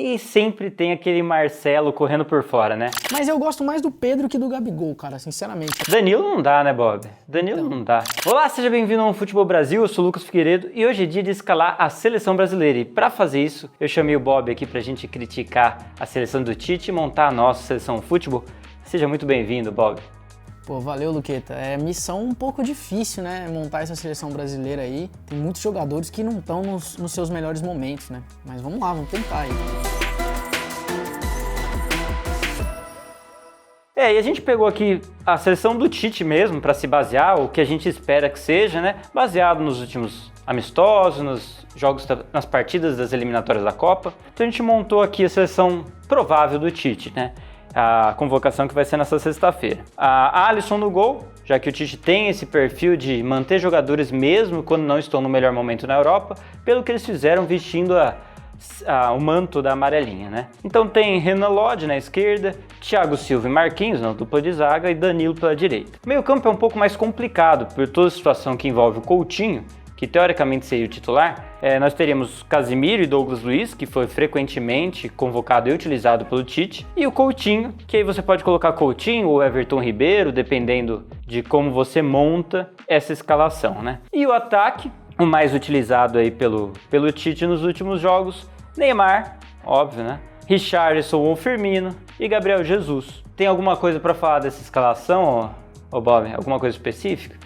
E sempre tem aquele Marcelo correndo por fora, né? Mas eu gosto mais do Pedro que do Gabigol, cara, sinceramente. Danilo não dá, né, Bob? Danilo não dá. Olá, seja bem-vindo ao Futebol Brasil, eu sou o Lucas Figueiredo e hoje é dia de escalar a seleção brasileira. E para fazer isso, eu chamei o Bob aqui pra gente criticar a seleção do Tite e montar a nossa seleção futebol. Seja muito bem-vindo, Bob. Pô, valeu, Luqueta. É missão um pouco difícil, né? Montar essa seleção brasileira aí. Tem muitos jogadores que não estão nos seus melhores momentos, né? Mas vamos lá, vamos tentar aí. E a gente pegou aqui a seleção do Tite mesmo para se basear, o que a gente espera que seja, né? Baseado nos últimos amistosos, nos jogos, nas partidas das eliminatórias da Copa. Então a gente montou aqui a seleção provável do Tite, né? A convocação que vai ser nessa sexta-feira. A Alisson no gol, já que o Tite tem esse perfil de manter jogadores mesmo quando não estão no melhor momento na Europa, pelo que eles fizeram vestindo o manto da amarelinha, né? Então tem Renan Lodge na esquerda, Thiago Silva e Marquinhos na dupla de zaga e Danilo pela direita. O meio-campo é um pouco mais complicado por toda a situação que envolve o Coutinho, que teoricamente seria o titular. Nós teríamos Casemiro e Douglas Luiz, que foi frequentemente convocado e utilizado pelo Tite, e o Coutinho, que aí você pode colocar Coutinho ou Everton Ribeiro, dependendo de como você monta essa escalação, né? E o ataque, o mais utilizado aí pelo Tite nos últimos jogos, Neymar, óbvio, né? Richarlison ou Firmino e Gabriel Jesus. Tem alguma coisa para falar dessa escalação, ô Bob? Alguma coisa específica?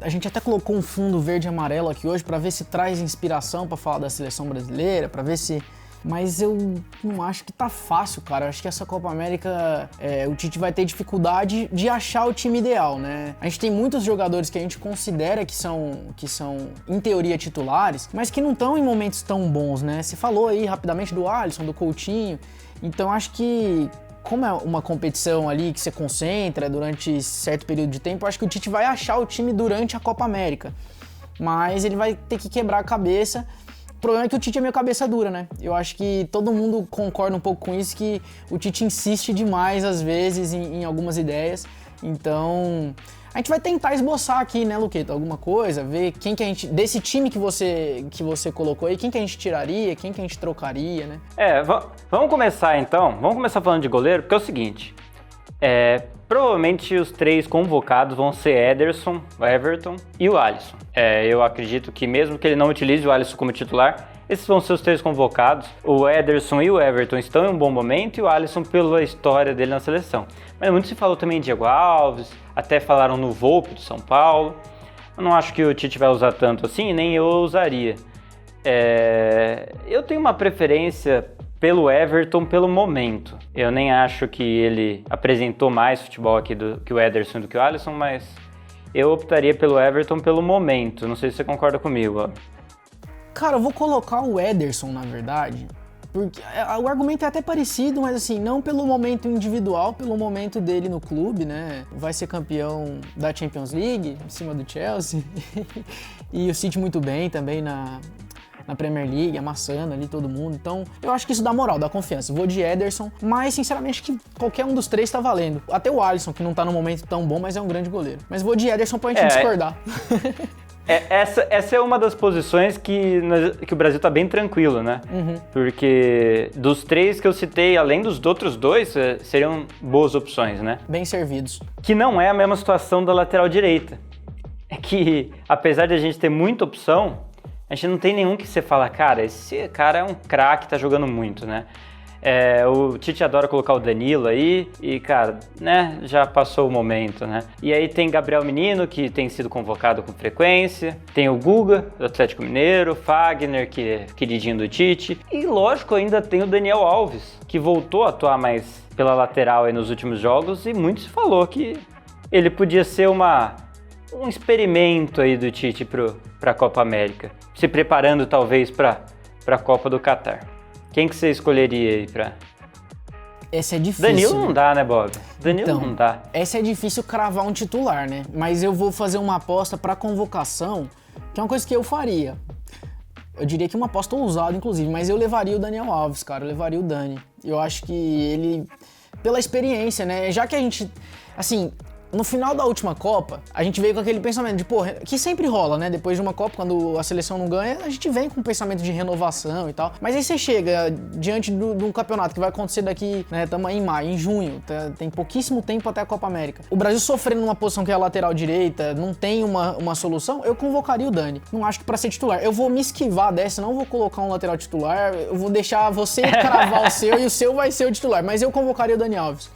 A gente até colocou um fundo verde e amarelo aqui hoje para ver se traz inspiração para falar da seleção brasileira, para ver se... Mas eu não acho que tá fácil, cara. Eu acho que essa Copa América, o Tite vai ter dificuldade de achar o time ideal, né? A gente tem muitos jogadores que a gente considera que são em teoria, titulares, mas que não estão em momentos tão bons, né? Você falou aí rapidamente do Alisson, do Coutinho. Então acho que, como é uma competição ali que você concentra durante certo período de tempo, eu acho que o Tite vai achar o time durante a Copa América. Mas ele vai ter que quebrar a cabeça. O problema é que o Tite é meio cabeça dura, né? Eu acho que todo mundo concorda um pouco com isso, que o Tite insiste demais, às vezes, em algumas ideias. Então, a gente vai tentar esboçar aqui, né, Luqueta, alguma coisa, ver quem que a gente... Desse time que você colocou aí, quem que a gente tiraria, quem que a gente trocaria, né? Vamos começar então. Vamos começar falando de goleiro, porque é o seguinte. Provavelmente os três convocados vão ser Ederson, o Everton e o Alisson. Eu acredito que mesmo que ele não utilize o Alisson como titular, esses vão ser os três convocados. O Ederson e o Everton estão em um bom momento e o Alisson pela história dele na seleção. Mas muito se falou também em Diego Alves, até falaram no Volpi do São Paulo. Eu não acho que o Tite vai usar tanto assim, nem eu usaria. Eu tenho uma preferência pelo Everton pelo momento. Eu nem acho que ele apresentou mais futebol aqui que o Ederson do que o Alisson, mas eu optaria pelo Everton pelo momento. Não sei se você concorda comigo, ó. Cara, eu vou colocar o Ederson, na verdade, porque o argumento é até parecido, mas assim, não pelo momento individual, pelo momento dele no clube, né? Vai ser campeão da Champions League, em cima do Chelsea, e o City muito bem também na Premier League, amassando ali todo mundo. Então, eu acho que isso dá moral, dá confiança. Vou de Ederson, mas sinceramente que qualquer um dos três tá valendo. Até o Alisson, que não tá num momento tão bom, mas é um grande goleiro. Mas vou de Ederson pra gente discordar. Essa é uma das posições que o Brasil tá bem tranquilo, né? Uhum. Porque dos três que eu citei, além dos outros dois, seriam boas opções, né? Bem servidos. Que não é a mesma situação da lateral direita. É que, apesar de a gente ter muita opção, a gente não tem nenhum que você fala, cara, esse cara é um craque, tá jogando muito, né? O Tite adora colocar o Danilo aí e, cara, né, já passou o momento, né? E aí tem Gabriel Menino, que tem sido convocado com frequência, tem o Guga, do Atlético Mineiro, Fagner, que é queridinho do Tite, e lógico ainda tem o Daniel Alves, que voltou a atuar mais pela lateral aí nos últimos jogos e muito se falou que ele podia ser um experimento aí do Tite pra Copa América, se preparando talvez pra Copa do Catar. Quem que você escolheria aí pra... Essa é difícil. Danilo não dá, né, Bob? Danilo então, não dá. Essa é difícil cravar um titular, né? Mas eu vou fazer uma aposta pra convocação, que é uma coisa que eu faria. Eu diria que uma aposta ousada, inclusive, mas eu levaria o Daniel Alves, cara. Eu levaria o Dani. Eu acho que ele... Pela experiência, né? Já que a gente... Assim, No final da última Copa, a gente veio com aquele pensamento de, pô, que sempre rola, né? Depois de uma Copa, quando a seleção não ganha, a gente vem com um pensamento de renovação e tal. Mas aí você chega diante de um campeonato que vai acontecer daqui, né? Estamos aí em maio, em junho, tem pouquíssimo tempo até a Copa América. O Brasil sofrendo numa posição que é a lateral direita, não tem uma solução, eu convocaria o Dani. Não acho que pra ser titular. Eu vou me esquivar dessa, não vou colocar um lateral titular, eu vou deixar você cravar o seu e o seu vai ser o titular. Mas eu convocaria o Dani Alves.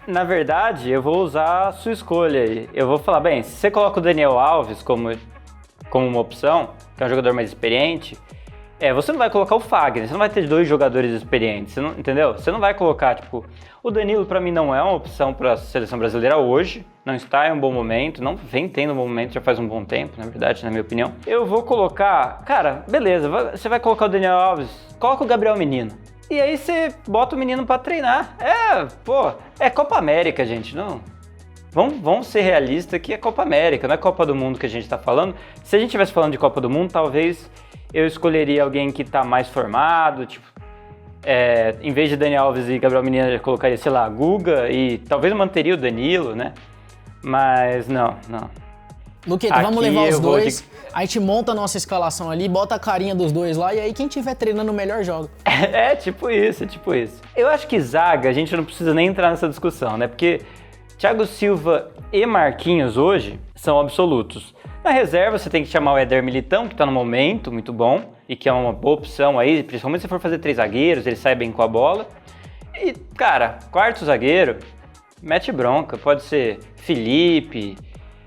Na verdade, eu vou usar a sua escolha aí. Eu vou falar, bem, se você coloca o Daniel Alves como uma opção, que é um jogador mais experiente, você não vai colocar o Fagner, você não vai ter 2 jogadores experientes, você não, entendeu? Você não vai colocar, tipo, o Danilo pra mim não é uma opção pra seleção brasileira hoje, não está em um bom momento, não vem tendo um bom momento já faz um bom tempo, na verdade, na minha opinião. Eu vou colocar, cara, beleza, você vai colocar o Daniel Alves, coloca o Gabriel Menino. E aí você bota o menino pra treinar. É Copa América, gente, não... Vamos ser realistas que é Copa América, não é Copa do Mundo que a gente tá falando. Se a gente estivesse falando de Copa do Mundo, talvez eu escolheria alguém que tá mais formado, tipo... em vez de Daniel Alves e Gabriel Menino, eu colocaria, sei lá, Guga e talvez eu manteria o Danilo, né? Mas não. Luqueta, vamos levar os dois, a gente monta a nossa escalação ali, bota a carinha dos dois lá e aí quem tiver treinando melhor joga. Tipo isso. Eu acho que zaga, a gente não precisa nem entrar nessa discussão, né? Porque Thiago Silva e Marquinhos hoje são absolutos. Na reserva você tem que chamar o Éder Militão, que tá no momento muito bom e que é uma boa opção aí, principalmente se for fazer 3 zagueiros, ele sai bem com a bola. E, cara, quarto zagueiro, mete bronca, pode ser Felipe...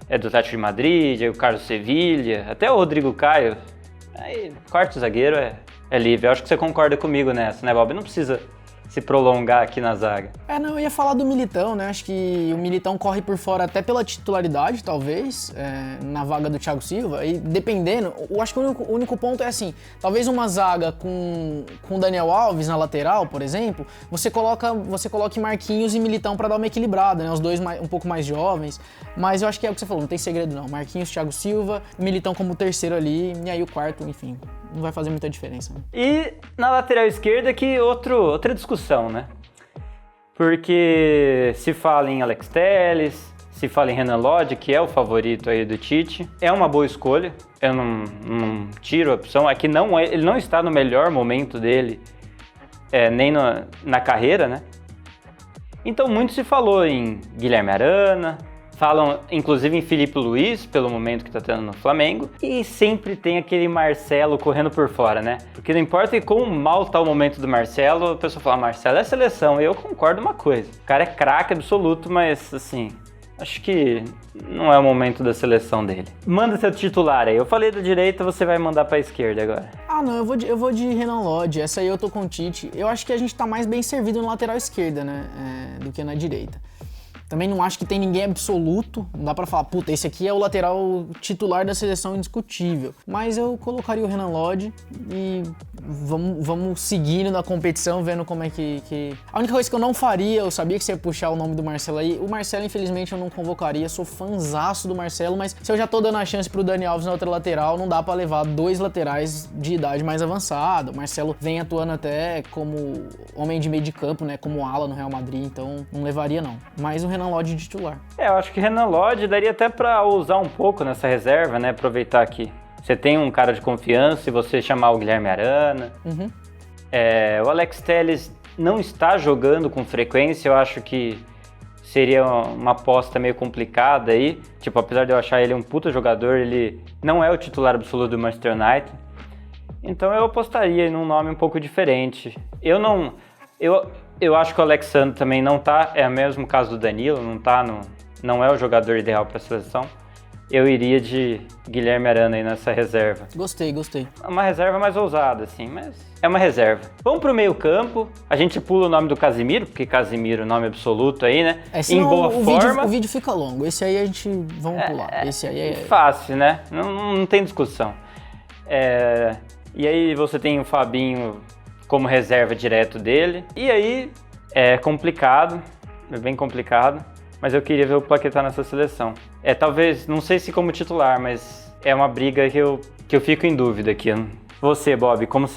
do Atlético de Madrid, o Carlos Sevilha, até o Rodrigo Caio. Aí, quarto zagueiro é livre. Eu acho que você concorda comigo nessa, né, Bob? Não precisa se prolongar aqui na zaga. Não, eu ia falar do Militão, né? Acho que o Militão corre por fora até pela titularidade, talvez, na vaga do Thiago Silva. E dependendo, eu acho que o único ponto é assim, talvez uma zaga com o Daniel Alves na lateral, por exemplo, você coloque Marquinhos e Militão pra dar uma equilibrada, né? Os dois um pouco mais jovens. Mas eu acho que é o que você falou, não tem segredo não. Marquinhos, Thiago Silva, Militão como terceiro ali, e aí o quarto, enfim, não vai fazer muita diferença. Né? E na lateral esquerda que outra discussão, né? Porque se fala em Alex Telles, se fala em Renan Lodge, que é o favorito aí do Tite, é uma boa escolha, eu não tiro a opção, é que ele não está no melhor momento dele, nem na carreira, né? Então muito se falou em Guilherme Arana, falam inclusive em Filipe Luís, pelo momento que tá tendo no Flamengo, e sempre tem aquele Marcelo correndo por fora, né? Porque não importa como mal tá o momento do Marcelo, a pessoa fala, Marcelo é seleção, e eu concordo uma coisa, o cara é craque absoluto, mas assim, acho que não é o momento da seleção dele. Manda seu titular aí, eu falei da direita, você vai mandar pra esquerda agora. Não, eu vou de Renan Lodge, essa aí eu tô com o Tite, eu acho que a gente tá mais bem servido na lateral esquerda, né, do que na direita. Também não acho que tem ninguém absoluto, não dá pra falar, puta, esse aqui é o lateral titular da seleção indiscutível. Mas eu colocaria o Renan Lodge e vamos seguindo na competição, vendo como é que... A única coisa que eu não faria, eu sabia que você ia puxar o nome do Marcelo aí, o Marcelo infelizmente eu não convocaria, sou fãzaço do Marcelo, mas se eu já tô dando a chance pro Dani Alves na outra lateral, não dá pra levar 2 laterais de idade mais avançada. O Marcelo vem atuando até como homem de meio de campo, né, como ala no Real Madrid, então não levaria não. Mas o Renan Lodge de titular. Eu acho que Renan Lodge daria até pra usar um pouco nessa reserva, né? Aproveitar que você tem um cara de confiança e você chamar o Guilherme Arana. Uhum. O Alex Telles não está jogando com frequência, eu acho que seria uma aposta meio complicada aí. Tipo, apesar de eu achar ele um puta jogador, ele não é o titular absoluto do Manchester United. Então eu apostaria num nome um pouco diferente. Eu acho que o Alexandre também não tá, é o mesmo caso do Danilo, não é o jogador ideal para a seleção. Eu iria de Guilherme Arana aí nessa reserva. Gostei. Uma reserva mais ousada, assim, mas é uma reserva. Vamos pro meio campo, a gente pula o nome do Casimiro, porque Casimiro é o nome absoluto aí, né? Em boa forma. O vídeo fica longo, esse aí a gente, vamos pular. Esse aí é... Fácil, né? Não tem discussão. E aí você tem o Fabinho como reserva direto dele. E aí é complicado, é bem complicado, mas eu queria ver o Paquetá nessa seleção. Talvez, não sei se como titular, mas é uma briga que eu fico em dúvida aqui. Você, Bob, qual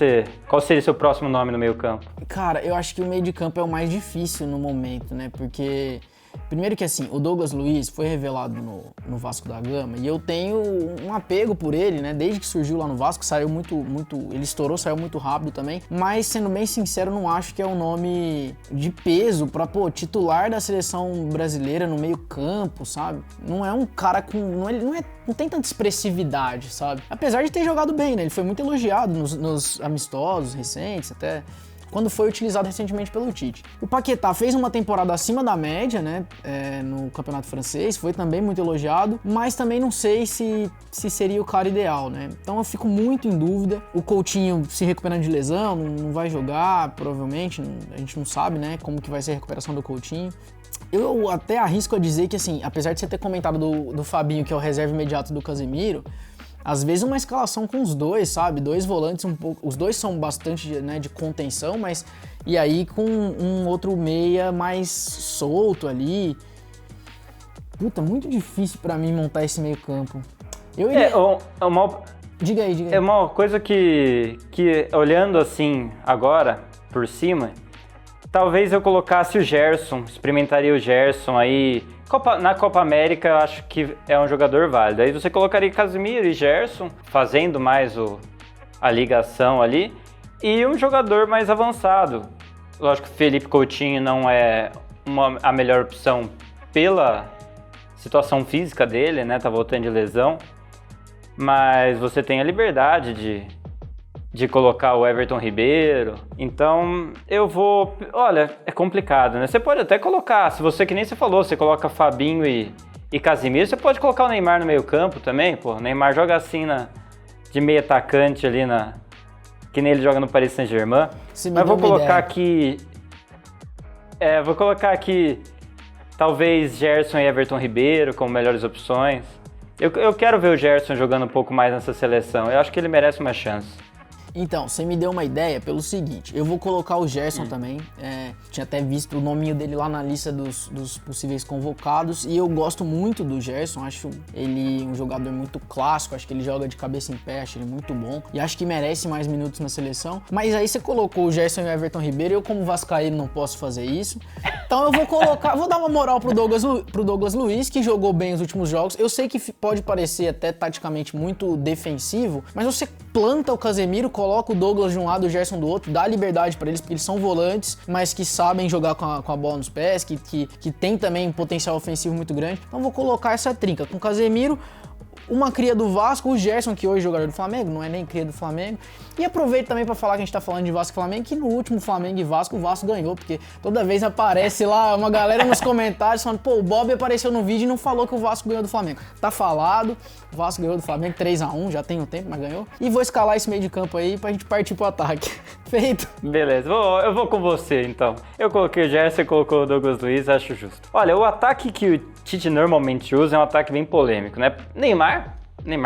seria o seu próximo nome no meio campo? Cara, eu acho que o meio de campo é o mais difícil no momento, né? Porque Primeiro que assim, o Douglas Luiz foi revelado no Vasco da Gama e eu tenho um apego por ele, né? Desde que surgiu lá no Vasco, saiu muito, ele estourou, saiu muito rápido também. Mas, sendo bem sincero, não acho que é um nome de peso pra, titular da seleção brasileira no meio campo, sabe? Não é um cara com... Não tem tanta expressividade, sabe? Apesar de ter jogado bem, né? Ele foi muito elogiado nos amistosos recentes, até... quando foi utilizado recentemente pelo Tite. O Paquetá fez uma temporada acima da média, né, no campeonato francês, foi também muito elogiado, mas também não sei se seria o cara ideal, né. Então eu fico muito em dúvida. O Coutinho se recuperando de lesão, não vai jogar, provavelmente, a gente não sabe, né, como que vai ser a recuperação do Coutinho. Eu até arrisco a dizer que, assim, apesar de você ter comentado do Fabinho, que é o reserva imediato do Casemiro, às vezes uma escalação com os dois, sabe? Dois volantes um pouco... Os dois são bastante, né, de contenção, mas... E aí com um outro meia mais solto ali... Puta, muito difícil pra mim montar esse meio campo. Diga aí. É uma coisa que olhando assim agora, por cima... Talvez eu colocasse o Gerson, experimentaria o Gerson aí... Na Copa América eu acho que é um jogador válido. Aí você colocaria Casemiro e Gerson, fazendo mais a ligação ali. E um jogador mais avançado. Lógico que Felipe Coutinho não é a melhor opção pela situação física dele, né? Tá voltando de lesão. Mas você tem a liberdade de colocar o Everton Ribeiro. Então, eu vou... Olha, é complicado, né? Você pode até colocar, se você, que nem você falou, você coloca Fabinho e Casemiro, você pode colocar o Neymar no meio campo também, pô. O Neymar joga assim de meio atacante ali que nem ele joga no Paris Saint-Germain. Mas vou colocar aqui... vou colocar aqui talvez Gerson e Everton Ribeiro como melhores opções. Eu quero ver o Gerson jogando um pouco mais nessa seleção. Eu acho que ele merece uma chance. Então, você me deu uma ideia pelo seguinte, eu vou colocar o Gerson também, tinha até visto o nominho dele lá na lista dos possíveis convocados, e eu gosto muito do Gerson, acho ele um jogador muito clássico, acho que ele joga de cabeça em pé, acho ele muito bom, e acho que merece mais minutos na seleção, mas aí você colocou o Gerson e o Everton Ribeiro, eu como vascaíno não posso fazer isso, então eu vou dar uma moral pro Douglas Luiz, que jogou bem os últimos jogos, eu sei que pode parecer até taticamente muito defensivo, mas você planta o Casemiro, coloca o Douglas de um lado e o Gerson do outro, dá liberdade pra eles, porque eles são volantes, mas que sabem jogar com a bola nos pés, que tem também um potencial ofensivo muito grande. Então vou colocar essa trinca com o Casemiro, uma cria do Vasco, o Gerson, que hoje é jogador do Flamengo, não é nem cria do Flamengo. E aproveito também pra falar que a gente tá falando de Vasco e Flamengo, que no último Flamengo e Vasco, o Vasco ganhou, porque toda vez aparece lá uma galera nos comentários falando, pô, o Bob apareceu no vídeo e não falou que o Vasco ganhou do Flamengo. Tá falado, o Vasco ganhou do Flamengo 3-1, já tem um tempo, mas ganhou. E vou escalar esse meio de campo aí pra gente partir pro ataque. Feito. Beleza, eu vou com você então. Eu coloquei o Gerson, você colocou o Douglas Luiz, acho justo. Olha, o ataque que o Tite normalmente usa é um ataque bem polêmico, né? Neymar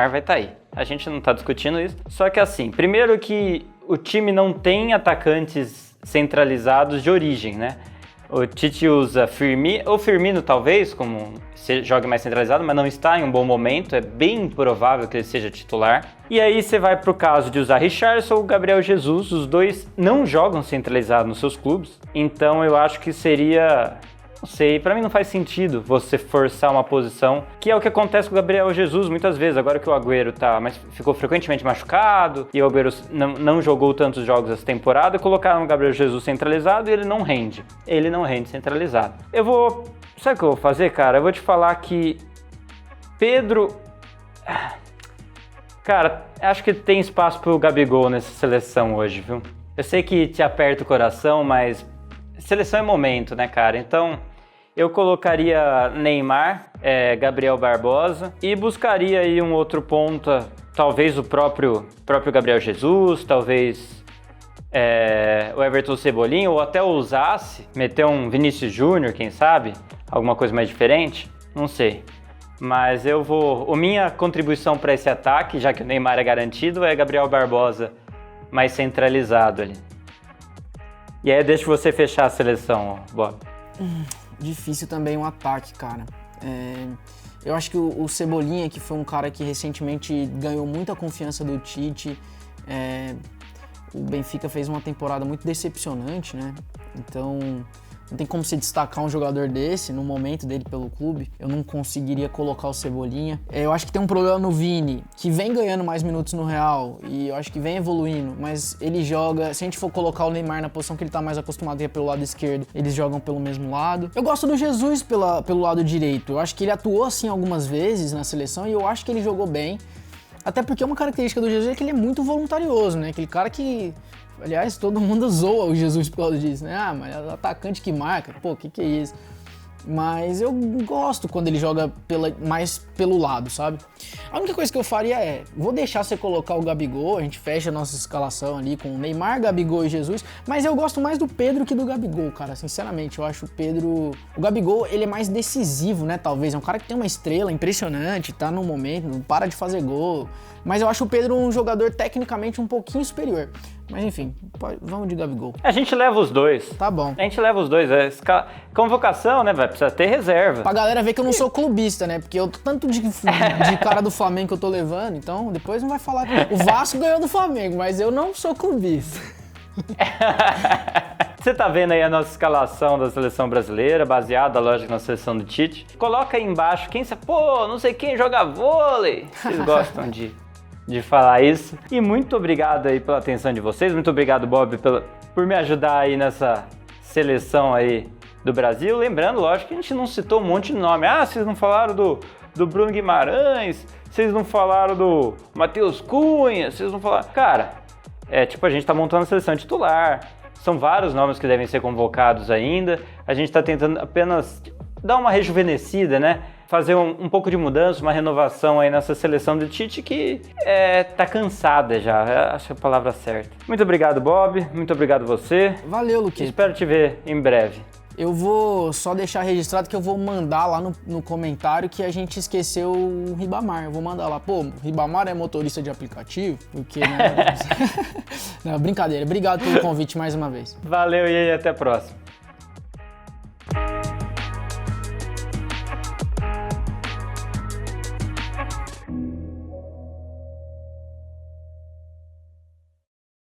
vai estar aí. A gente não tá discutindo isso. Só que assim, primeiro que o time não tem atacantes centralizados de origem, né? O Tite usa Firmino talvez, como se jogue mais centralizado, mas não está em um bom momento, é bem improvável que ele seja titular. E aí você vai pro caso de usar Richarlison ou Gabriel Jesus, os dois não jogam centralizado nos seus clubes, então eu acho que seria... Não sei, pra mim não faz sentido você forçar uma posição, que é o que acontece com o Gabriel Jesus muitas vezes, agora que o Agüero mas ficou frequentemente machucado, e o Agüero não jogou tantos jogos essa temporada, colocaram o Gabriel Jesus centralizado e ele não rende centralizado. Sabe o que eu vou fazer, cara? Eu vou te falar que Pedro... Cara, acho que tem espaço pro Gabigol nessa seleção hoje, viu? Eu sei que te aperta o coração, mas seleção é momento, né, cara? Então... Eu colocaria Neymar, Gabriel Barbosa e buscaria aí um outro ponta, talvez o próprio Gabriel Jesus, talvez o Everton Cebolinha ou até usasse, meter um Vinícius Júnior, quem sabe, alguma coisa mais diferente, não sei. Mas a minha contribuição para esse ataque, já que o Neymar é garantido, é Gabriel Barbosa mais centralizado ali. E aí deixa você fechar a seleção, Bob. Difícil também um ataque, cara. Eu acho que o Cebolinha, que foi um cara que recentemente ganhou muita confiança do Tite, o Benfica fez uma temporada muito decepcionante, né? Então, Não tem como se destacar um jogador desse no momento dele pelo clube. Eu não conseguiria colocar o Cebolinha. Eu acho que tem um problema no Vini, que vem ganhando mais minutos no Real e eu acho que vem evoluindo, mas ele joga, se a gente for colocar o Neymar na posição que ele tá mais acostumado, que é pelo lado esquerdo, eles jogam pelo mesmo lado. Eu gosto do Jesus pelo lado direito. Eu acho que ele atuou assim algumas vezes na seleção e eu acho que ele jogou bem. Até porque uma característica do Jesus é que ele é muito voluntarioso, né? Aquele cara que... Aliás, todo mundo zoa o Jesus por causa disso, né? Ah, mas é o atacante que marca. Pô, que é isso? Mas eu gosto quando ele joga mais pelo lado, sabe? A única coisa que eu faria vou deixar você colocar o Gabigol, a gente fecha a nossa escalação ali com o Neymar, Gabigol e Jesus, mas eu gosto mais do Pedro que do Gabigol, cara, sinceramente. Eu acho o Gabigol, ele é mais decisivo, né, talvez. É um cara que tem uma estrela impressionante, tá no momento, não para de fazer gol. Mas eu acho o Pedro um jogador tecnicamente um pouquinho superior. Mas enfim, vamos de Gabigol. A gente leva os dois. Tá bom. A gente leva os dois. Convocação, né, vai precisar ter reserva. Pra galera ver que eu não sou clubista, né? Porque eu tanto de cara do Flamengo que eu tô levando, então depois não vai falar. O Vasco ganhou do Flamengo, mas eu não sou clubista. Você tá vendo aí a nossa escalação da seleção brasileira, baseada, lógico, na seleção do Tite. Coloca aí embaixo quem sabe, pô, não sei quem joga vôlei. Vocês gostam de falar isso. E muito obrigado aí pela atenção de vocês. Muito obrigado, Bob, por me ajudar aí nessa seleção aí do Brasil. Lembrando, lógico, que a gente não citou um monte de nome. Ah, vocês não falaram do Bruno Guimarães, vocês não falaram do Matheus Cunha, vocês não falaram... Cara, a gente tá montando a seleção titular. São vários nomes que devem ser convocados ainda. A gente tá tentando apenas dar uma rejuvenescida, né? Fazer um pouco de mudança, uma renovação aí nessa seleção do Tite que tá cansada já, acho a palavra certa. Muito obrigado, Bob, muito obrigado você. Valeu, Luquinhas. Espero te ver em breve. Eu vou só deixar registrado que eu vou mandar lá no comentário que a gente esqueceu o Ribamar. Eu vou mandar lá, pô, Ribamar é motorista de aplicativo? Porque, né? Não, brincadeira. Obrigado pelo convite mais uma vez. Valeu e até a próxima.